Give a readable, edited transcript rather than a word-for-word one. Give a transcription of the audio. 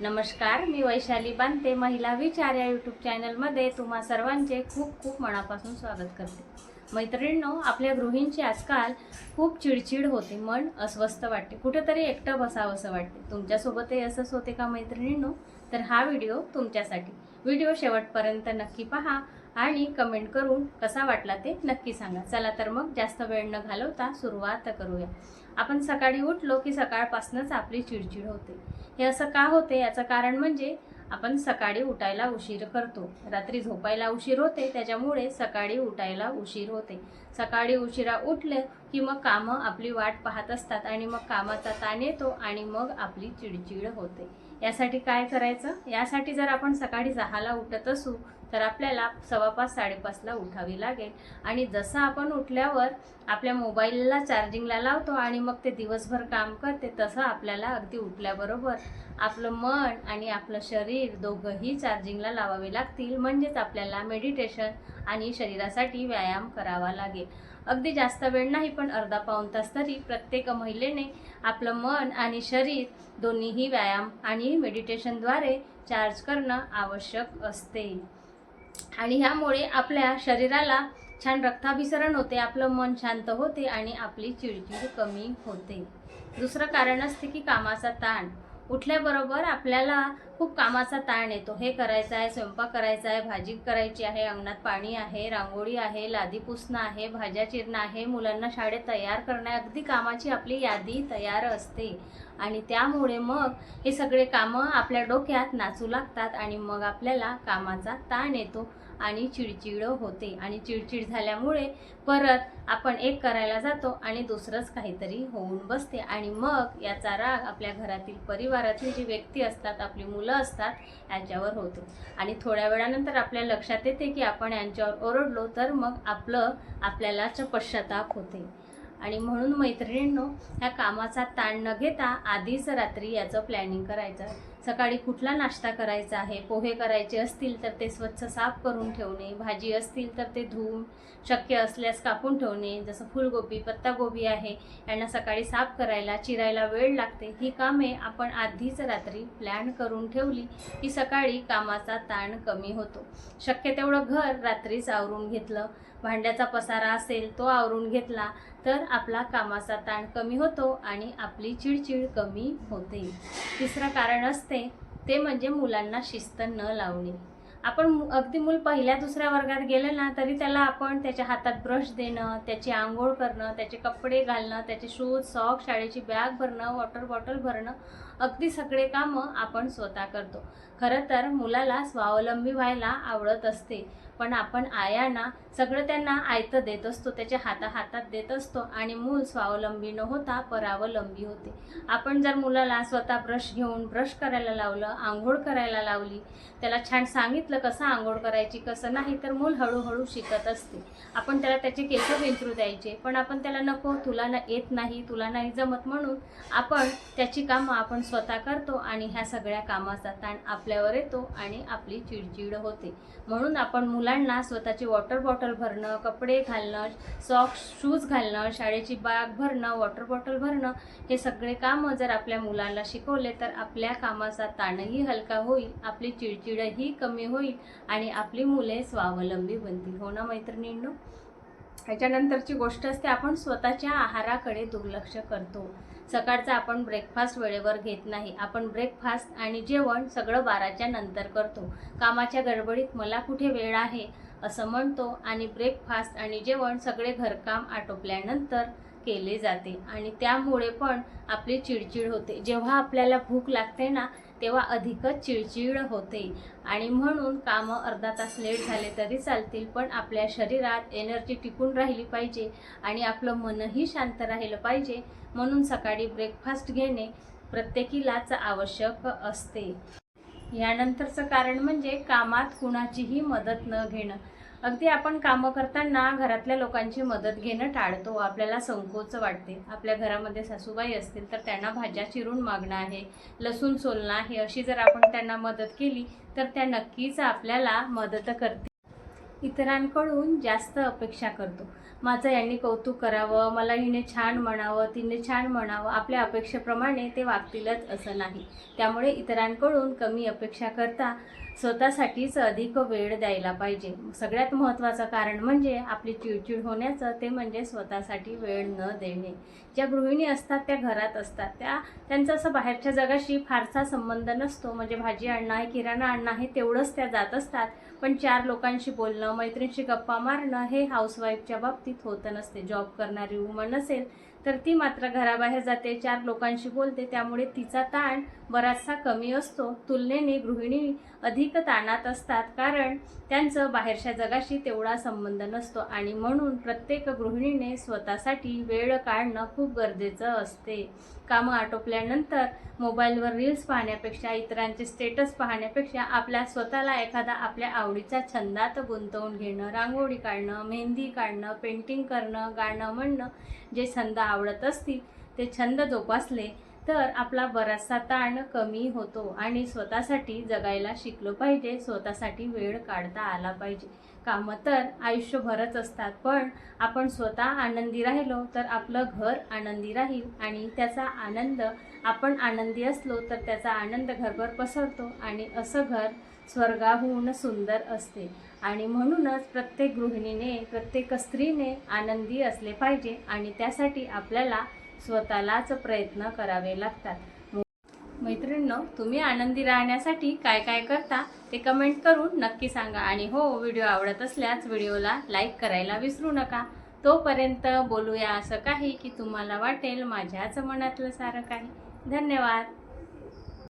नमस्कार, मी वैशाली बांते महिला विचार या यूट्यूब चॅनलमध्ये तुम्हा सर्वांचे खूप खूप मनापासून स्वागत करते। मैत्रिणींनो, आपल्या गृहिणींची आजकाल खूप चिडचिड होते, मन अस्वस्थ वाटते, कुठेतरी एकटं बसावंसं वाटते। तुमच्यासोबतही असंच होते का मैत्रिणींनो? तर हा व्हिडिओ तुमच्यासाठी। व्हिडिओ शेवटपर्यंत नक्की पहा आणि कमेंट करून कसा वाटला ते नक्की सांगा। चला तर मग जास्त वेळ न घालवता सुरुवात करूया। आपण सकाळी उठलो की सकाळपासूनच आपली चिडचिड होते। हे असं का होते याचं कारण म्हणजे आपण सकाळी उठायला उशीर करतो, रात्री झोपायला उशीर होते, त्याच्यामुळे सकाळी उठायला उशीर होते। सकाळी उशिरा उठले की मग कामं आपली वाट पाहत असतात आणि मग कामाचा ताण येतो आणि मग आपली चिडचिड होते। यासाठी काय करायचं? यासाठी जर आपण सकाळी 6ला उठत असू तर आपल्याला 5:15 5:30ला उठावे लागेल आणि जसं आपण उठल्यावर आपल्या मोबाईलला चार्जिंगला लावतो आणि मग ते दिवसभर काम करते, तसं आपल्याला अगदी उठल्याबरोबर आपलं मन आणि आपलं शरीर दोघंही चार्जिंगला लावावे लागतील। म्हणजेच आपल्याला मेडिटेशन आणि शरीरासाठी व्यायाम करावा लागेल। अगदी जास्त वेळ नाही, पण अर्धा पाऊण तास तरी प्रत्येक महिलेने आपलं मन आणि शरीर दोन्हीही व्यायाम आणि मेडिटेशनद्वारे चार्ज करणं आवश्यक असते आणि ह्यामुळे आपल्या शरीराला छान रक्ताभिसरण होते, आपलं मन शांत होते आणि आपली चिडचिड कमी होते। दुसरं कारण असते की कामाचा ताण। उठल्याबरोबर आपल्याला खूप कामाचा ताण येतो। हे करायचं आहे, स्वयंपाक करायचा आहे, भाजी करायची आहे, अंगणात पाणी आहे, रांगोळी आहे, लादी पुसणं आहे, भाज्या चिरणं आहे, मुलांना शाळेत तयार करणं, अगदी कामाची आपली यादी तयार असते आणि त्यामुळे मग हे सगळे कामं आपल्या डोक्यात नाचू लागतात आणि मग आपल्याला कामाचा ताण येतो आणि चिडचिड होते आणि चिडचिड झाल्यामुळे परत आपण एक करायला जातो आणि दुसरंच काहीतरी होऊन बसते आणि मग याचा राग आपल्या घरातील परिवारातील जी व्यक्ती असतात, आपली मुलं असतात यांच्यावर होतो आणि थोड्या वेळानंतर आपल्या लक्षात येते की आपण यांच्यावर ओरडलो तर मग आपल्यालाच पश्चाताप होते। आणि म्हणून मैत्रिणींनो, ह्या कामाचा ताण न घेता आधीच रात्री याचं प्लॅनिंग करायचं। सकाळी कुठला नाश्ता करायचा आहे, पोहे करायचे असतील तर ते स्वच्छ साफ करून ठेवणे, भाजी असतील तर ते धुवून शक्य असल्यास कापून ठेवणे, जसं फुलगोबी, पत्तागोबी आहे, यांना सकाळी साफ करायला चिरायला वेळ लागते। ही कामे आपण आधीच रात्री प्लॅन करून ठेवली की सकाळी कामाचा ताण कमी होतो। शक्य तेवढं घर रात्रीच आवरून घेतलं, भांड्याचा पसारा असेल तो आवरून घेतला तर आपला कामाचा ताण कमी होतो आणि आपली चिडचिड कमी होते। तिसरं कारण असते ते म्हणजे मुलांना शिस्त न लावणे। आपण अगदी मूल 1ल्या-2ऱ्या वर्गात गेलं ना तरी त्याला आपण त्याच्या हातात ब्रश देणं, त्याची आंघोळ करणं, त्याचे कपडे घालणं, त्याचे शूज, सॉक्स, शाळेची बॅग भरणं, वॉटर बॉटल भरणं, अगदी सगळे कामं आपण स्वतः करतो। खरं तर मुलाला स्वावलंबी व्हायला आवडत असते, पण आपण आयांना सगळं त्यांना आयतं देत असतो, त्याच्या हातात देत असतो आणि मूल स्वावलंबी न होता परावलंबी होते। आपण जर मुलाला स्वतः ब्रश घेऊन ब्रश करायला लावलं, आंघोळ करायला लावली, त्याला छान सांगितलं कसं आंघोळ करायची कसं नाही, तर मूल हळूहळू शिकत असते। आपण त्याला त्याचे केस विंचरू द्यायचे, पण आपण त्याला नको, तुला येत नाही, तुला नाही जमत, म्हणून आपण त्याची कामं आपण स्वतः करतो आणि ह्या सगळ्या कामाचा ताण आपल्यावर येतो आणि आपली चिडचिड होते। म्हणून आपण मुलांना स्वतःची वॉटर बॉटल भरणं, कपडे घालणं, सॉक्स, शूज घालणं, शाळेची बॅग भरणं, वॉटर बॉटल भरणं, हे सगळे कामं जर आपल्या मुलांना शिकवले तर आपल्या कामाचा ताणही हलका होईल, आपली चिडचिडही कमी होईल आणि आपली मुले स्वावलंबी बनतील। हो ना मैत्रिणींनो? ह्याच्यानंतरची गोष्ट असते आपण स्वतःच्या आहाराकडे दुर्लक्ष करतो। सकाळचा आपण ब्रेकफास्ट वेळेवर घेत नाही। आपण ब्रेकफास्ट आणि जेवण सगळं 12च्या नंतर करतो। कामाच्या गडबडीत मला कुठे वेळ आहे असं म्हणतो आणि ब्रेकफास्ट आणि जेवण सगळे घरकाम आटोपल्यानंतर केले जाते आणि त्यामुळे पण आपली चिडचिड होते। जेव्हा आपल्याला भूक लागते ना तेव्हा अधिकच चिडचिड होते आणि म्हणून कामं अर्धा तास लेट झाले तरी चालतील, पण आपल्या शरीरात एनर्जी टिकून राहिली पाहिजे आणि आपलं मनही शांत राहिलं पाहिजे, म्हणून सकाळी ब्रेकफास्ट घेणे प्रत्येकीलाच आवश्यक असते। यानंतरचं कारण म्हणजे कामात कुणाचीही मदत न घेणं। अगदी आपण कामं करताना घरातल्या लोकांची मदत घेणं टाळतो, आपल्याला संकोच वाटते। आपल्या घरामध्ये सासूबाई असतील तर त्यांना भाज्या चिरून मागणं आहे, लसूण सोलणं आहे, अशी जर आपण त्यांना मदत केली तर त्या नक्कीच आपल्याला मदत करतील। इतरांकडून जास्त अपेक्षा करतो। माझं यांनी कौतुक करावं, मला हिने छान म्हणावं, तिने छान म्हणावं, आपल्या अपेक्षेप्रमाणे ते वागतीलच असं नाही. त्यामुळे इतरांकडून कमी अपेक्षा करता स्वतःसाठीच अधिक वेळ द्यायला पाहिजे. सगळ्यात महत्त्वाचं कारण म्हणजे आपली चिडचिड होण्याचं, ते म्हणजे स्वतःसाठी वेळ न देणे. ज्या गृहिणी असतात त्या घरात असतात, त्यांचं असं बाहेरच्या जगाशी फारसा संबंध नसतो. म्हणजे भाजी आणणं आहे, किराणा आणणं आहे, तेवढंच त्या जात असतात. पण 4 लोकांशी बोलणं, मैत्रिणीशी गप्पा मारणं हे हाऊसवाईफच्या बाबतीत होत नसते. जॉब करणारी वुमन असेल तर ती मात्र घराबाहेर जाते, 4 लोकांशी बोलते, त्यामुळे तिचा ताण बराचसा कमी असतो. तुलनेने गृहिणी अधिक ताणात असतात, कारण त्यांचं बाहेरच्या जगाशी तेवढा संबंध नसतो. आणि म्हणून प्रत्येक गृहिणीने स्वतःसाठी वेळ काढणं खूप गरजेचं असते. कामं आटोपल्यानंतर मोबाईलवर रील्स पाहण्यापेक्षा, इतरांचे स्टेटस पाहण्यापेक्षा आपल्या स्वतःला एखादा आपल्या आवडीचा छंदात गुंतवून घेणं, रांगोळी काढणं, मेहंदी काढणं, पेंटिंग करणं, गाणं म्हणणं, जे छंद आवडत असतील ते छंद जोपासले तर आपला बराचसा ताण कमी होतो. आणि स्वतःसाठी जगायला शिकलो पाहिजे, स्वतःसाठी वेळ काढता आला पाहिजे. कामं तर आयुष्यभरच असतात, पण आपण स्वतः आनंदी राहिलो तर आपलं घर आनंदी राहील, आणि त्याचा आनंद, आपण आनंदी असलो तर त्याचा आनंद घरभर पसरतो, आणि असं घर स्वर्गाहून सुंदर असते. आणि म्हणूनच प्रत्येक गृहिणीने, प्रत्येक स्त्रीने आनंदी असले पाहिजे, आणि त्यासाठी आपल्याला स्वतःलाच प्रयत्न करावे लागतात. मैत्रिणींनो, तुम्ही आनंदी राहण्यासाठी काय काय करता ते कमेंट करून नक्की सांगा. आणि हो, व्हिडिओ आवडत असल्यास व्हिडिओला लाईक करायला विसरू नका. तोपर्यंत बोलूया असं काही की तुम्हाला वाटेल माझ्याच मनातलं सारं काही. धन्यवाद.